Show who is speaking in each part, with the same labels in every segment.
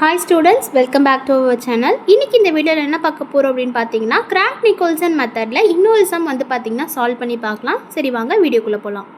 Speaker 1: Hi students, welcome back to our channel. இன்றைக்கி இந்த வீடியோவில் என்ன பார்க்க போகிறோம் அப்படின்னு பார்த்தீங்கன்னா, கிராங்க்-நிக்கோல்சன் மெத்தடில் இன்னொரு சம் வந்து பார்த்தீங்கன்னா சால்வ் பண்ணி பார்க்கலாம். சரி வாங்க வீடியோக்குள்ளே போகலாம்.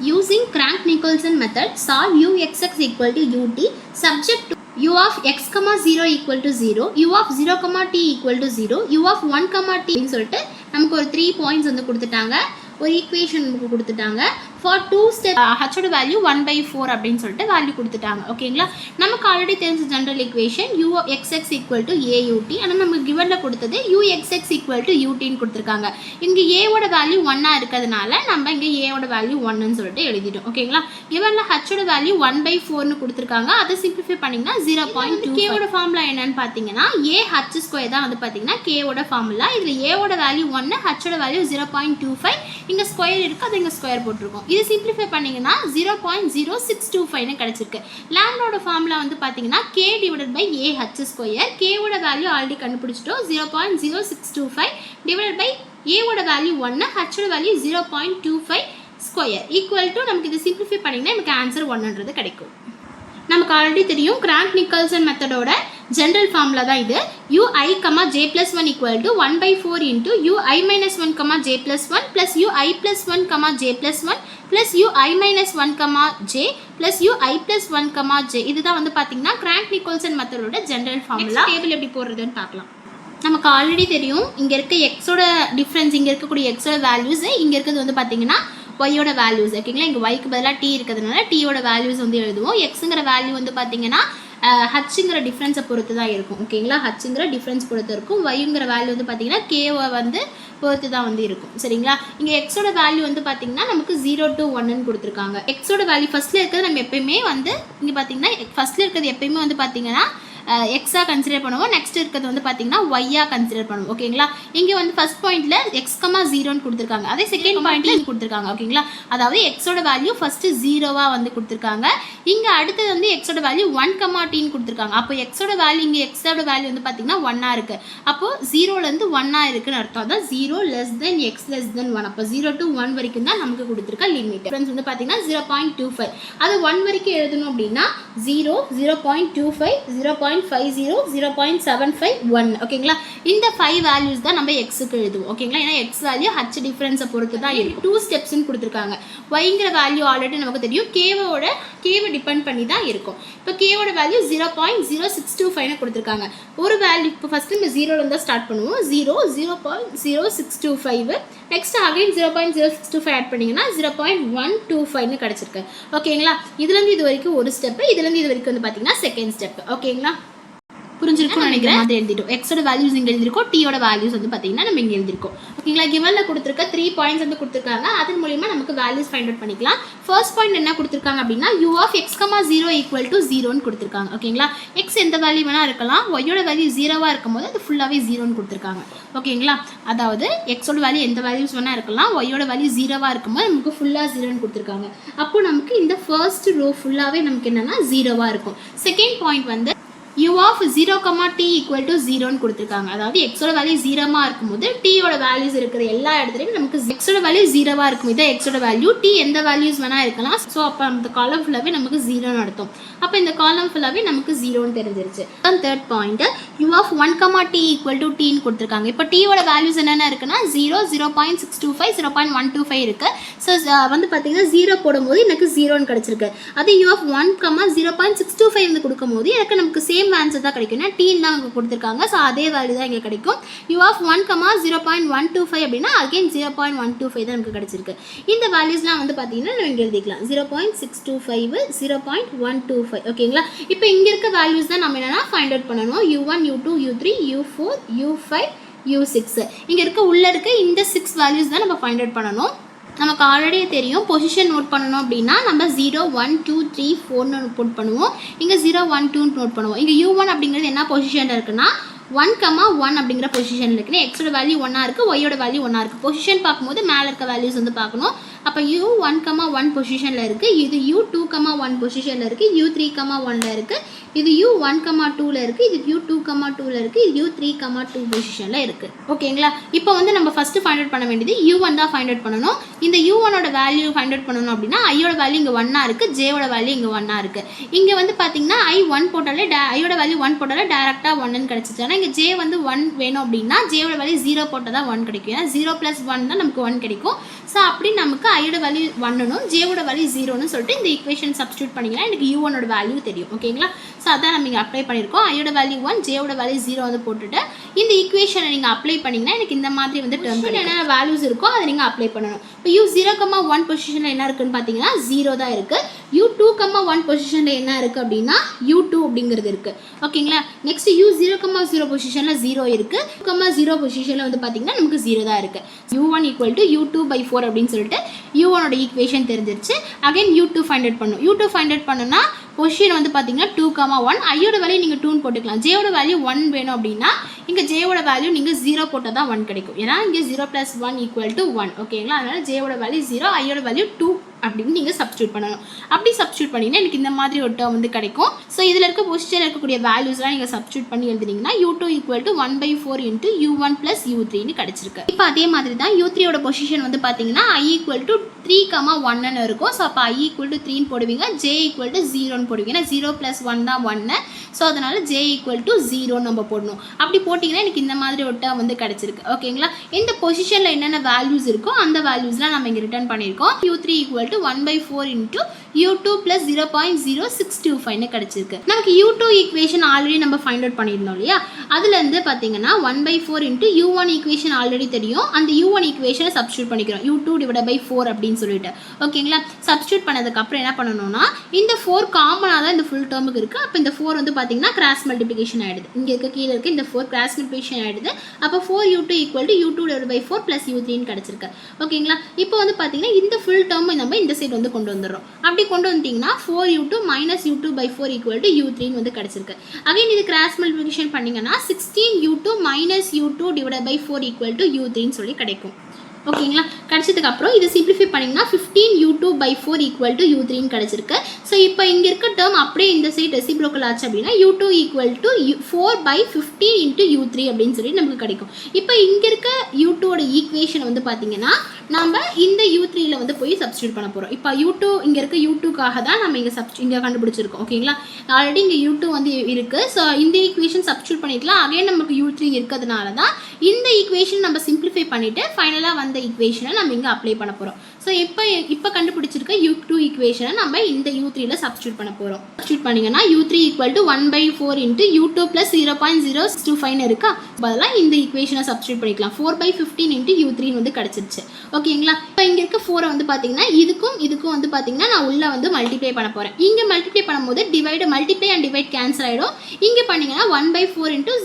Speaker 1: Using crank-Nicholson method solve uxx equal to ut subject to u of x, 0 equal to 0, u of 0, t equal to 0, u of 1, t அப்படின்னு சொல்லிட்டு நமக்கு ஒரு 3 பாயிண்ட்ஸ் வந்து கொடுத்துட்டாங்க. ஒரு ஈக்குவேஷன் நமக்கு கொடுத்துட்டாங்க. ஃபார் 2 ஸ்டெப் ஹச்சோட வேல்யூ 1/4 அப்படின்னு சொல்லிட்டு வேல்யூ கொடுத்துட்டாங்க. ஓகேங்களா, நமக்கு ஆல்ரெடி தெரிஞ்ச general equation uxx equal to aut. ஆனால் நமக்கு கிவனில் கொடுத்தது uxx equal to utன்னு கொடுத்துருக்காங்க. இங்கே ஏவோட வேல்யூ 1 இருக்கிறதுனால நம்ம இங்கே ஏவோட வேல்யூ 1ன்னு சொல்லிட்டு எழுதிட்டோம். ஓகேங்களா, கிவனில் ஹச்சோட வேல்யூ 1/4ன்னு கொடுத்துருக்காங்க. அதை சிம்பிளிஃபை பண்ணிங்கன்னா 0.2. கேவோட ஃபார்முலா என்னன்னு பார்த்தீங்கன்னா AH² தான் வந்து பார்த்தீங்கன்னா கேவோட ஃபார்முலா. இதில் ஏவோட வேல்யூ 1, ஹச்சோட வேல்யூ 0.25. இங்கே ஸ்கொயர் இருக்குது, அது இங்கே ஸ்கொயர் போட்டிருக்கோம். இது சிம்பிளிஃபை பண்ணிங்கன்னா 0.0625ன்னு கிடச்சிருக்கு. லேம்டாவோட ஃபார்முலா வந்து பார்த்தீங்கன்னா K டிவைடட் பை AH². கேவோட வேல்யூ ஆல்ரெடி கண்டுபிடிச்சிட்டோம், 0.0625 டிவைடட் பை ஏவோட வேல்யூ 1, ஹச்சோட வேல்யூ 0.25 ஸ்கொயர் ஈக்குவல் டு நமக்கு இது சிம்பிளிஃபை பண்ணிங்கன்னா நமக்கு ஆன்சர் 1ன்றது கிடைக்கும். நமக்கு ஆல்ரெடி தெரியும் கிராங்க்-நிக்கோல்சன் மெத்தடோட ஜென்ரல் ஃபார்முலா தான் இது. ui, j plus 1 equal to 1/4 into ui minus 1, j plus 1 plus ui plus 1, j plus 1 plus ui minus 1, j plus ui plus 1, j. இதுதான் வந்து பார்த்தீங்கன்னா கிராங்க்-நிக்கோல்சன் மெத்தடோட ஜென்ரல் ஃபார்முலா. டேபிள் எப்படி போடுறதுன்னு பார்க்கலாம். நமக்கு ஆல்ரெடி தெரியும் இங்கே இருக்க எக்ஸோட டிஃப்ரென்ஸ், இங்கே இருக்கக்கூடிய எக்ஸோட வேல்யூஸ், இங்கே இருக்கிறது வந்து பார்த்தீங்கன்னா ஒய்யோட வேல்யூஸ். ஓகேங்களா, இங்கே ஒய்க்கு பதிலாக டி இருக்கிறதுனால டீயோட வேல்யூஸ் வந்து எழுதுவோம். எக்ஸுங்கிற வேல்யூ வந்து பார்த்தீங்கன்னா ஹச்சுங்கிற டிஃப்ரென்ஸை பொறுத்து தான் இருக்கும். ஓகேங்களா, ஹச்சுங்கிற டிஃப்ரென்ஸ் பொறுத்து இருக்கும். ஒய்ங்கிற வேல்யூ வந்து பார்த்தீங்கன்னா கேவை வந்து பொறுத்து தான் வந்து இருக்கும். சரிங்களா, இங்கே எக்ஸோட வேல்யூ வந்து பார்த்தீங்கன்னா நமக்கு 0 to 1ன்னு கொடுத்துருக்காங்க. எக்ஸோட வேல்யூ ஃபஸ்ட்டில் இருக்கிறது நம்ம எப்பயுமே வந்து இங்கே பார்த்தீங்கன்னா ஃபஸ்ட்டில் இருக்கிறது எப்பயுமே வந்து பார்த்தீங்கன்னா எக்ஸாக கன்சிடர் பண்ணுவோம். நெக்ஸ்ட் இருக்கிறது வந்து பார்த்தீங்கன்னா ஒய்யாக கன்சிடர் பண்ணுவோம். ஓகேங்களா, இங்கே வந்து ஃபஸ்ட் பாயிண்ட்டில் x, 0ன்னு கொடுத்துருக்காங்க. அதே செகண்ட் பாயிண்ட்டில் கொடுத்துருக்காங்க. ஓகேங்களா, அதாவது எக்ஸோட வேல்யூ ஃபஸ்ட்டு 0வாக வந்து கொடுத்துருக்காங்க. இங்கே அடுத்தது வந்து எக்ஸோட வேல்யூ 1, tன்னு கொடுத்துருக்காங்க. அப்போ எக்ஸோட வேல்யூ இங்கே எக்ஸோட வேல்யூ வந்து பார்த்தீங்கன்னா 1 இருக்குது. அப்போது 0லேருந்து 1 இருக்குன்னு அர்த்தம். அதான் 0 less than x less than 1. அப்போ 0 to 1 வரைக்கும் தான் நமக்கு கொடுத்துருக்க லிமிட். ஃப்ரெண்ட்ஸ் வந்து பார்த்தீங்கன்னா 0.25. அது 1 வரைக்கும் எழுதணும் அப்படின்னா 0, 0.25, 0.50, 0.75, 1. ஓகேங்களா, இந்த 5 வேல்யூஸ் தான் நம்ம எக்ஸுக்கு எழுதுவோம். ஓகேங்களா, ஏன்னா எக்ஸ் வேல்யூ ஹச் டிஃபரன்ஸை பொறுத்து தான் இருக்கும். 2 ஸ்டெப்ஸ்ன்னு கொடுத்துருக்காங்க. ஒய்ங்கிற வேல்யூ ஆல்ரெடி நமக்கு தெரியும், கேவை டிபெண்ட் பண்ணி தான் இருக்கும். இப்போ கேவோட வேல்யூ 0.0625ன்னு கொடுத்துருக்காங்க. ஒரு வேல்யூ இப்போ ஃபஸ்ட்டு நம்ம 0லேருந்து தான் ஸ்டார்ட் பண்ணுவோம். 0.0625. நெக்ஸ்ட் அகைன் 0.0625 ஆட் பண்ணிங்கன்னா 0.125ன்னு கிடச்சிருக்கு. ஓகேங்களா, இதுலேருந்து இது வரைக்கும் ஒரு ஸ்டெப்பு, இதுலேருந்து இது வரைக்கும் வந்து பார்த்தீங்கன்னா செகண்ட் ஸ்டெப். ஓகேங்களா, புரிஞ்சிருக்கும்னு நினைக்கிறேன். மாதிரி எழுதிட்டோம். எக்ஸோட வேல்யூஸ் இங்கே எழுதிருக்கோம், டீயோட வேல்யூஸ் வந்து பார்த்தீங்கன்னா நம்ம இங்கே எழுதிருக்கோம். ஓகேங்களா, கிவனில் கொடுத்துருக்க 3 பாயிண்ட்ஸ் வந்து கொடுத்துருக்காங்க. அதன் மூலியமாக நமக்கு வேல்யூஸ் ஃபைண்ட் அவுட் பண்ணிக்கலாம். ஃபர்ஸ்ட் பாயிண்ட் என்ன கொடுத்துருக்காங்க அப்படின்னா u of x, 0 equal to 0ன்னு கொடுத்துருக்காங்க. ஓகேங்களா, எக்ஸ் எந்த வேல்யூ வேணால் இருக்கலாம். ஒய்யோட வேல்யூ 0வாக இருக்கும் போது அது ஃபுல்லாகவே 0ன்னு கொடுத்துருக்காங்க. ஓகேங்களா, அதாவது எக்ஸோட வேல்யூ எந்த வேல்யூஸ் வேணால் இருக்கலாம். ஒய்யோட வேல்யூ 0வாக இருக்கும்போது நமக்கு ஃபுல்லாக 0ன்னு கொடுத்துருக்காங்க. அப்போ நமக்கு இந்த ஃபர்ஸ்ட் ரோ ஃபுல்லாகவே நமக்கு என்னென்னா 0வாக இருக்கும். செகண்ட் பாயிண்ட் வந்து u of 0, t equal to 0ன்னு கொடுத்துருக்காங்க. அதாவது எக்ஸோட வேல்யூ 0மாக இருக்கும்போது டீயோட வேல்யூஸ் இருக்கிற எல்லா இடத்துலையும் நமக்கு எக்ஸோட வேல்யூ 0வாக இருக்கும். இதான் எக்ஸோட வேல்யூ. டி எந்த வேல்யூஸ் வேணால் இருக்கலாம். ஸோ அப்போ அந்த காலம் ஃபுல்லாகவே நமக்கு 0ன்னு அர்த்தம். அப்போ இந்த காலம் ஃபுல்லாகவே நமக்கு 0ன்னு தெரிஞ்சிருச்சு. Third point u of 1, t equal to tன்னு கொடுத்துருக்காங்க. இப்போ டீயோட வேல்யூஸ் என்னென்ன இருக்குன்னா 0, 0.625, 0.125 இருக்குது. ஸோ வந்து பார்த்தீங்கன்னா 0 போடும்போது எனக்கு 0ன்னு கிடச்சிருக்கு. அதே u of 1, 0.625 வந்து கொடுக்கும்போது எனக்கு நமக்கு சேம் ஆன்சர் தான் கிடைக்கும். டீன் தான் அங்கே கொடுத்துருக்காங்க. ஸோ அதே வேல்யூ தான் இங்கே கிடைக்கும். u of 1, 0.125 அப்படின்னா அகைன் 0.125 தான் நமக்கு கிடைச்சிருக்கு. இந்த வேல்யூஸ்லாம் வந்து பார்த்தீங்கன்னா நம்ம இங்கே எழுதிக்கலாம். 0.625, 0.125. ஓகேங்களா, இப்போ இங்கே இருக்க வேல்யூஸ் தான் நம்ம என்னென்னா ஃபைண்ட் அவுட் பண்ணணும். u1, u2, u3, u4, u5, u6. இங்கே உள்ளே இருக்க இந்த 6 வேல்யூஸ் தான் நம்ம ஃபைண்ட் அவுட் பண்ணணும். நமக்கு ஆல்ரெடி தெரியும் பொசிஷன் நோட் பண்ணணும் அப்படின்னா நம்ம 0, 1, 2, 3, 4ன்னு நோட் பண்ணுவோம். இங்கே 0, 1, 2 நோட் பண்ணுவோம். இங்கே u1 அப்படிங்கிறது என்ன பொசிஷனில் இருக்குன்னா 1,1 அப்படிங்கிற பொசிஷனில் இருக்குன்னா எக்ஸோட வேல்யூ 1 இருக்குது, ஒய்யோட வேல்யூ 1 இருக்குது. பொசிஷன் பார்க்கும்போது மேலே இருக்க வேல்யூஸ் வந்து பார்க்கணும். அப்போ u1,1 பொசிஷனில் இருக்குது, இது u2,1 பொசிஷனில் இருக்குது, u3,1 இருக்குது, இது u1,2 இருக்குது, இது u2,2 இருக்குது, இது u3,2 பொசிஷனில் இருக்குது. ஓகேங்களா? இப்போ வந்து நம்ம ஃபஸ்ட்டு ஃபைண்ட் அவுட் பண்ண வேண்டியது u1 தான் ஃபைண்ட் அவுட் பண்ணணும். இந்த u1ஓட வேல்யூ ஃபைண்ட் அவுட் பண்ணணும் அப்படின்னா ஐயோட வேல்யூ இங்கே 1 இருக்குது, ஜேவோட வேல்யூ இங்கே 1 இருக்குது. இங்கே வந்து பார்த்தீங்கன்னா i1 போட்டாலே ஐயோட வேல்யூ 1 போட்டாலே டேரெக்டாக 1ன்னு கிடச்சிச்சு. ஆனால் இங்கே ஜே வந்து 1 வேணும் அப்படின்னா ஜேவோட வேல்யூ 0 போட்டால் தான் 1 கிடைக்கும். ஏன்னா 0 + 1 தான் நமக்கு 1 கிடைக்கும். ஸோ அப்படி நமக்கு ஐயோட வேல்யூ 1னும் ஜேவோட வேல்யூ 0ன்னு சொல்லிட்டு இந்த ஈக்குவேஷன் சப்ஸ்டியூட் பண்ணிங்கன்னா எனக்கு u1ஓட வேல்யூ தெரியும். ஓகேங்களா? ஸோ அதான் நம்ம இங்கே அப்ளை பண்ணியிருக்கோம். ஐயோட வேல்யூ 1, ஜேவோட வேல்யூ 0 வந்து போட்டுட்டு இந்த ஈக்குவேஷனை நீங்கள் அப்ளை பண்ணிங்கன்னா எனக்கு இந்த மாதிரி வந்து டேர்ம் என்ன வேல்யூஸ் இருக்கோ அதை நீங்கள் அப்ளை பண்ணணும். இப்போ u0,1 பொசிஷனில் என்ன இருக்குன்னு பார்த்தீங்கன்னா 0 தான் இருக்குது. u2,1 பொசிஷனில் என்ன இருக்குது அப்படின்னா u2 அப்படிங்கிறது இருக்குது. ஓகேங்களா? நெக்ஸ்ட் u0,0 பொசிஷனில் 0 இருக்குது, 0 பொசிஷனில் வந்து பார்த்தீங்கன்னா நமக்கு 0 தான் இருக்குது. u1 = u2/4 அப்படின்னு சொல்லிட்டு u1ஓட ஈக்குவேஷன் தெரிஞ்சிருச்சு. அகைன் u2 ஃபைண்ட் அவுட் பண்ணணும். u2 ஃபைண்ட் அவுட் பண்ணணும்னா பொசிஷன் வந்து பார்த்தீங்கன்னா 2,1, ஐயோட வேல்யூ நீங்கள் 2 போட்டுக்கலாம். ஜேயோட வேல்யூ 1 வேணும் அப்படின்னா இங்கே ஜேயோட வேல்யூ நீங்கள் 0 போட்டால் தான் 1 கிடைக்கும். ஏன்னா இங்கே 0 + 1 = 1. ஓகேங்களா? அதனால் ஜேயோட வேல்யூ 0, ஐயோட வேல்யூ 2 அப்படின்னு நீங்கள் சப்ஸ்டியூட் பண்ணணும். அப்படி சப்ஸ்டியூட் பண்ணிங்கன்னா எனக்கு இந்த மாதிரி ஒரு டேர்ம் வந்து கிடைக்கும். ஸோ இதில் இருக்க பொசிஷனில் இருக்கக்கூடிய வேல்யூஸ்லாம் நீங்கள் சப்ஸ்டியூட் பண்ணி எழுதுனீங்கன்னா u2 = 1/4 × u1 + u3ன்னு கிடச்சிருக்கு. இப்போ அதே மாதிரி தான் u3ஓட பொசிஷன் வந்து பார்த்தீங்கன்னா i = 3,1ன்னு இருக்கும். ஸோ அப்போ i = 3ன்னு போடுவீங்க, j = 0ன்னு போடுவீங்க. ஏன்னா 0 + 1 தான் 1. ஸோ அதனால் j = 0 நம்ம போடணும். அப்படி போட்டிங்கன்னா எனக்கு இந்த மாதிரி ஒரு டேர்ம் வந்து கிடச்சிருக்கு. ஓகேங்களா? இந்த பொசிஷனில் என்னென்ன வேல்யூஸ் இருக்கோ அந்த வேல்யூஸ்லாம் நம்ம இங்கே ரிட்டர்ன் பண்ணியிருக்கோம். u3 = 1/4 × u2 + 0.0625ன்னு கிடச்சிருக்கு. நமக்கு u2 ஈக்குவேஷன் ஆல்ரெடி நம்ம ஃபைண்ட் அவுட் பண்ணியிருந்தோம் இல்லையா? அதுலேருந்து பார்த்தீங்கன்னா 1/4 × u1 ஈக்குவேஷன் ஆல்ரெடி தெரியும். அந்த u1 ஈக்குவேஷனை சப்ஸ்டியூட் பண்ணிக்கிறோம், u2/4 அப்படின்னு சொல்லிட்டு. ஓகேங்களா? சப்ஸ்டியூட் பண்ணதுக்கப்புறம் என்ன பண்ணணும்னா இந்த 4 காமனாக தான் இந்த ஃபுல் டேர்முக்கு இருக்குது. அப்போ இந்த 4 வந்து பார்த்தீங்கன்னா கிராஸ் மல்டிப்ளிகேஷன் ஆகிடுது. இங்கே இருக்க கீழே இருக்க இந்த 4 கிராஸ் மல்டிப்ளிகேஷன் ஆகிடுது. அப்போ 4u2 = u2/4 + u3ன்னு கிடச்சிருக்கு. ஓகேங்களா? இப்போ வந்து பார்த்தீங்கன்னா இந்த ஃபுல் டேர்ம் நம்ம இந்த சைடு வந்து கொண்டு வந்துடுறோம். அப்படி கொண்டு வந்துட்டிங்கன்னா 4u2 - u2/4 = u3ன்னு வந்து கிடச்சிருக்கு. அகைன் இது கிராஸ் மல்டிப்ளிகேஷன் பண்ணிங்கன்னா 16u2 - u2/4 = u3ன்னு சொல்லி கிடைக்கும். ஓகேங்களா? கிடச்சதுக்கப்புறம் இதை சிம்பிளிஃபை பண்ணிங்கன்னா 15u2/4 = u3ன்னு கிடச்சிருக்கு. ஸோ இப்போ இங்கே இருக்க டேர்ம் அப்படியே இந்த சைடு ரெசிப்ரோக்கல் ஆச்சு அப்படின்னா u2 = 4/15 × u3 அப்படின்னு சொல்லி நமக்கு கிடைக்கும். இப்போ இங்கே இருக்க u2ஓட ஈக்குவேஷன் வந்து பார்த்தீங்கன்னா நம்ம இந்த u3ல வந்து போய் சப்ஸ்டியூட் பண்ண போகிறோம். இப்போ u2 இங்கே இருக்க u2க்காக தான் நம்ம இங்கே கண்டுபிடிச்சிருக்கோம். ஓகேங்களா? ஆல்ரெடி இங்கே u2 வந்து இருக்குது. ஸோ இந்த ஈக்குவேஷன் சப்ஸ்டியூட் பண்ணிக்கலாம். அகைன் நமக்கு u3 இருக்கிறதுனால தான் இந்த ஈக்குவேஷன் நம்ம சிம்பிளிஃபை பண்ணிவிட்டு ஃபைனலாக வந்த ஈக்குவேஷனை நம்ம இங்கே அப்ளை பண்ண போகிறோம். ஸோ இப்போ கண்டுபிடிச்சிருக்க u2 ஈக்குவேஷனை நம்ம இந்த u3ல சப்ஸ்டியூட் பண்ண போகிறோம். சப்ஸ்டியூட் பண்ணிங்கன்னா u3 = 1/4 × u2 + 0.0625 இருக்கா? பதிலாக இந்த ஈக்குவேஷனை சப்ஸ்டியூட் பண்ணிக்கலாம். 4/15 × u3ன்னு வந்து கிடச்சிருச்சு. ஓகேங்களா? இப்போ இங்கே இருக்க 4 வந்து பார்த்தீங்கன்னா இதுக்கும் வந்து பார்த்தீங்கன்னா நான் உள்ளே வந்து மல்டிப்ளை பண்ண போகிறேன். இங்கே மல்டிப்ளை பண்ணும்போது மல்டிப்ளை அண்ட் டிவைட் கேன்சல் ஆகிடும். இங்கே பண்ணிங்கன்னா 1/4 ×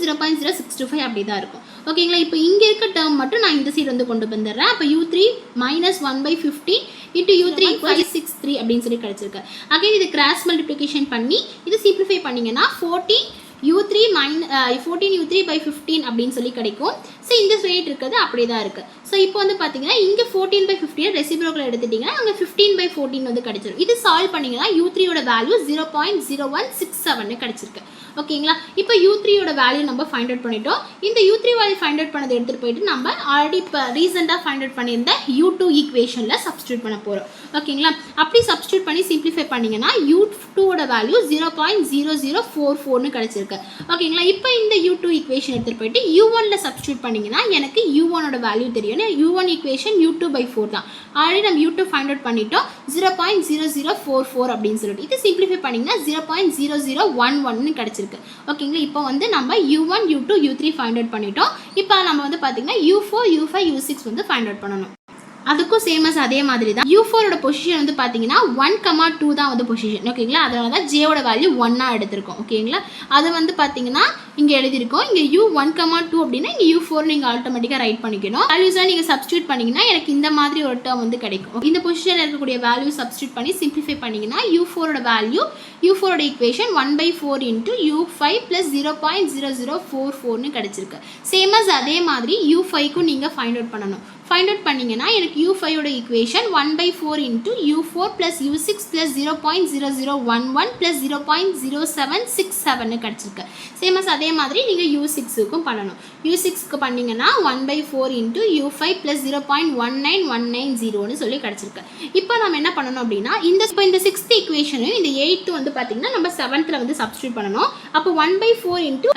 Speaker 1: 0.0625 அப்படி தான் இருக்கும். ஓகேங்களா? இப்போ இங்கே இருக்க டேர்ம் மட்டும் நான் இந்த சைடு வந்து கொண்டு வந்துடுறேன். அப்போ u3 - 1/15 × u3 = 563 அப்படின்னு சொல்லி கிடச்சிருக்கு. அகைன் இது கிராஸ் மல்டிப்ளிகேஷன் பண்ணி இது சிம்பிளிஃபை பண்ணிங்கன்னா 14u3/15 அப்படின்னு சொல்லி கிடைக்கும். ஸோ இந்த ரேட் இருக்கிறது அப்படியே தான் இருக்குது. ஸோ இப்போ வந்து பார்த்தீங்கன்னா இங்கே 14/15 ரெசிப்ரோக்கல் எடுத்துட்டிங்கன்னா அங்கே 15/14 வந்து கிடச்சிரும். இது சால்வ் பண்ணிங்கன்னா u3ஓட வேல்யூ 0.0167 கிடச்சிருக்கு. ஓகேங்களா? இப்போ u3ஓட வேல்யூ நம்ம ஃபைண்ட் அவுட் பண்ணிட்டோம். இந்த u3 வேல்யூ ஃபைண்ட் அவுட் பண்ணதை எடுத்துகிட்டு போயிட்டு நம்ம ஆல்ரெடி இப்போ ரீசெண்டாக ஃபைண்ட் அவுட் பண்ணியிருந்த u2 ஈக்குவேஷனில் சப்ஸ்டியூட் பண்ண போகிறோம். ஓகேங்களா? அப்படி சப்ஸ்டியூட் பண்ணி சிம்பிளிஃபை பண்ணிங்கன்னா u2ஓட வேல்யூ 0.0044ன்னு கிடச்சிருக்கு. ஓகேங்களா? இப்போ இந்த u2 ஈக்குவேஷன் எடுத்துகிட்டு போயிட்டு u1ல சப்ஸ்டியூட் பண்ணிங்கன்னா எனக்கு u1ஓட வேல்யூ தெரியும். u1 ஈக்குவேஷன் u2/4 தான். ஆல்ரெடி நம்ம u2 ஃபைண்ட் அவுட் பண்ணிட்டோம் 0.0044 அப்படின்னு சொல்லிட்டு. இது சிம்பிளிஃபை பண்ணிங்கன்னா 0.0011ன்னு கிடச்சிருக்கு. ஓகேங்களா? இப்போ வந்து நம்ம u1 u2 u3 find out பண்ணிட்டோம். இப்போ நம்ம வந்து பார்த்தீங்கன்னா u4 u5 u6 வந்து ஃபைண்ட் அவுட் பண்ணணும். அதுக்கும் சேமஸ் அதே மாதிரி தான் U4 ஓட பொசிஷன் வந்து பார்த்தீங்கன்னா 1,2 தான் வந்து பொசிஷன் ஓகேங்களா. அதனால தான் ஜேயோட வேல்யூ 1 எடுத்திருக்கோம் ஓகேங்களா. அது வந்து பார்த்தீங்கன்னா இங்கே எழுதியிருக்கோம். இங்கே U1,2 அப்படின்னா இங்கே U4 நீங்கள் ஆட்டோமேட்டிக்காக ரைட் பண்ணிக்கணும். வேல்யூஸாக நீங்கள் சப்ஸ்டியூட் பண்ணிங்கன்னா எனக்கு இந்த மாதிரி ஒரு டேர்ம் வந்து கிடைக்கும். இந்த பொசிஷனில் இருக்கக்கூடிய வேல்யூ சப்ஸ்டியூட் பண்ணி சிம்பிளிஃபை பண்ணிங்கன்னா U4 ஓட வேல்யூ U4 ஓட ஈக்குவேஷன் 1/4 இன்ட்டு U5 + 0.0044ன்னு கிடச்சிருக்கு. சேமஸ் அதே மாதிரி U5க்கும் நீங்கள் ஃபைண்ட் அவுட் பண்ணணும். ஃபைண்ட் அவுட் பண்ணிங்கன்னா எனக்கு U5 ஓட ஈக்குவேஷன் 1/4 இன்ட்டு U4 + U6 + 0.0011 + 0.0767ன்னு கிடச்சிருக்கு. சேமஸ் அதே மாதிரி நீங்கள் U6க்கும் பண்ணணும். U6க்கு பண்ணிங்கன்னா 1/4 இன்ட்டு U5 + 0.19190ன்னு சொல்லி கிடச்சிருக்கு. இப்போ நம்ம என்ன பண்ணணும் அப்படின்னா இந்த 6th ஈக்குவேஷனையும் இந்த 8th வந்து பார்த்தீங்கன்னா நம்ம 7th வந்து சப்ஸ்டியூட் பண்ணணும். அப்போ 1/4 இன்ட்டு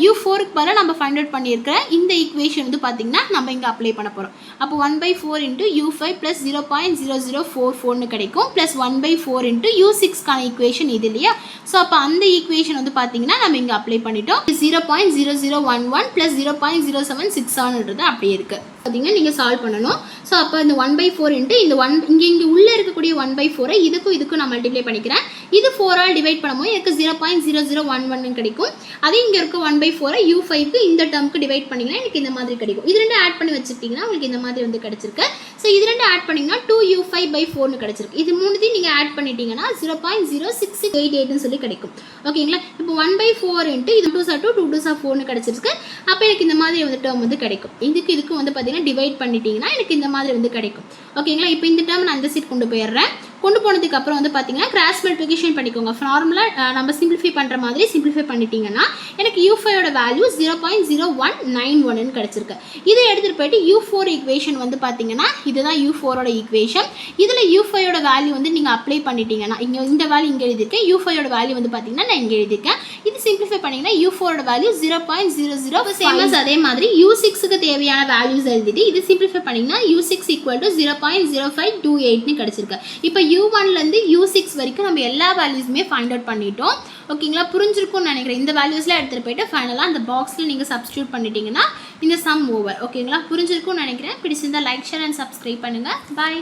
Speaker 1: U4க்கு பதிலாக நம்ம ஃபைண்ட் அவுட் பண்ணியிருக்கிற இந்த ஈக்குவேஷன் வந்து பார்த்தீங்கன்னா நம்ம இங்கே அப்ளை பண்ண போகிறோம். அப்போ 1/4 இன்ட்டு U5 + 0.0044ன்னு கிடைக்கும் ப்ளஸ் 1/4 இன்ட்டு U6க்கான ஈக்குவேஷன் இது இல்லையா. ஸோ அப்போ அந்த ஈக்குவேஷன் வந்து பார்த்தீங்கன்னா நம்ம இங்கே அப்ளை பண்ணிட்டோம். 0.0011 + 0.0767ன்றது அப்படியே இருக்குது பார்த்தீங்கன்னா நீங்கள் சால்வ் பண்ணணும். ஸோ அப்போ இந்த 1/4 இன்ட்டு இந்த இங்கே உள்ளே இருக்கக்கூடிய 1/4 இதுக்கும் நான் மல்டிப்ளை பண்ணிக்கிறேன். இது 4ஆல் டிவைட் பண்ணும்போது எனக்கு 0.0011 கிடைக்கும். அதே இங்கே இருக்க 1/4 U5க்கு இந்த டேர்முக்கு டிவைட் பண்ணிங்கன்னா எனக்கு இந்த மாதிரி கிடைக்கும். இது ரெண்டு ஆட் பண்ணி வச்சுக்கிட்டிங்கன்னா உங்களுக்கு இந்த மாதிரி வந்து கிடச்சிருக்கு. ஸோ இது ரெண்டு ஆட் பண்ணிங்கன்னா 2U5/4ன்னு கிடச்சிருக்கு. இது மூணுத்தையும் நீங்கள் ஆட் பண்ணிட்டீங்கன்னா 0.06688ன்னு சொல்லி கிடைக்கும் ஓகேங்களா. இப்போ 1/4 இன்ட்டு இது 2 2 2 4ன்னு கிடச்சிருக்கு. அப்போ எனக்கு இந்த மாதிரி வந்து டேர்ம் வந்து கிடைக்கும். இதுக்கும் வந்து பார்த்தீங்கன்னா டிவைட் பண்ணிட்டீங்கன்னா எனக்கு இந்த மாதிரி வந்து கிடைக்கும் ஓகேங்களா. இப்போ இந்த டேர்ம் நான் இந்த சைட் கொண்டு போயிடுறேன். கொண்டு போனதுக்கு அப்புறம் வந்து பார்த்தீங்கன்னா கிராஸ் மல்டிப்ளிகேஷன் பண்ணிக்கோங்க. நார்மலாக நம்ம சிம்பிளிஃபை பண்ணுற மாதிரி சிம்பிளிஃபை பண்ணிட்டீங்கன்னா எனக்கு U5 ஓட வேல்யூ 0.0191ன்னு கிடச்சிருக்கு. இதை எடுத்துகிட்டு போயிட்டு U4 ஈக்குவேஷன் வந்து பார்த்தீங்கன்னா இதுதான் U4 ஓட ஈக்குவேஷன். இதில் U5 ஓட வேல்யூ வந்து நீங்கள் அப்ளை பண்ணிட்டீங்கன்னா இங்கே இந்த வேல்யூ இங்கே எழுதியிருக்கேன். U5 ஓட வேல்யூ வந்து பார்த்தீங்கன்னா நான் இங்கே எழுதியிருக்கேன். இது சிம்பிளிஃபை பண்ணிங்கன்னா U4 ஓட வேல்யூ 0.00 சேமஸ் அதே மாதிரி U6க்கு தேவையான வேல்யூஸ் எழுதிட்டு இது சிம்பிளிஃபை பண்ணிங்கன்னா U6 = 0.0528ன்னு கிடச்சிருக்கு. இப்போ U1லேருந்து U6 வரைக்கும் நம்ம எல்லா வேல்யூஸுமே ஃபைண்ட் அவுட் பண்ணிட்டோம் ஓகேங்களா. புரிஞ்சிருக்கும்னு நினைக்கிறேன். இந்த வேல்யூஸ்லாம் எடுத்துகிட்டு போயிட்டு ஃபைனலாக அந்த பாக்ஸில் நீங்கள் சப்ஸ்டியூட் பண்ணிட்டீங்கன்னா இந்த சம் ஓவர் ஓகேங்களா. புரிஞ்சிருக்கும்னு நினைக்கிறேன். பிடிச்சிருந்தால் லைக் ஷேர் அண்ட் சப்ஸ்கிரைப் பண்ணுங்கள். பாய்.